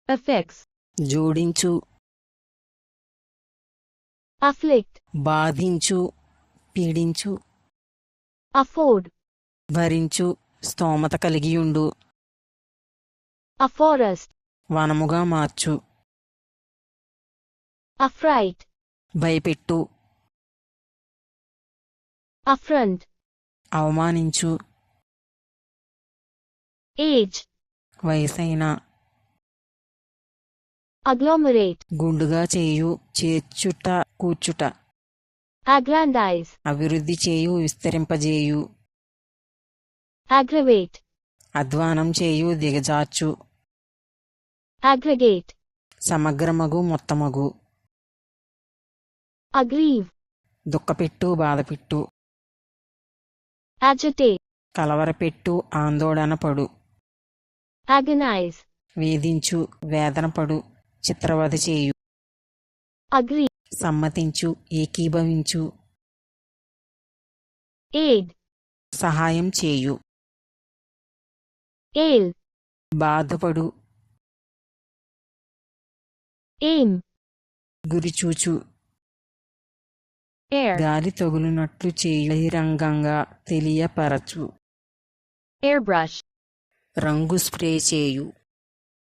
affix, జోడించు, afflict, బాధించు, పీడించు, afford, భరించు, స్తోమత కలిగియుండు, afforest, వనముగా మార్చు, affright, భయపెట్టు, affront, అవమానించు, age, వయసైన, agglomerate, గుండుగా చేయు, చేర్చుట, కూర్చుట, aggrandize, అభివృద్ధి చేయు, విస్తరింపజేయు, aggravate, అధ్వానం చేయు, దిగజార్చు, aggregate, సమగ్రమగు, మొత్తమగు, aggrieve, దుఃఖపెట్టు, బాధపెట్టు, agitate, కలవరపెట్టు, ఆందోళనపడు, agonize, వేధించు, వేదనపడు, చిత్రవధ చేయు, agree, సమ్మతించు, ఏకీభవించు, aid, సహాయం చేయు, ail, బాధపడు, aim, గురిచూచు, air, గాలి తగులునట్లు చేయు, బహిరంగంగా తెలియపరచు, airbrush, రంగు స్ప్రే చేయు.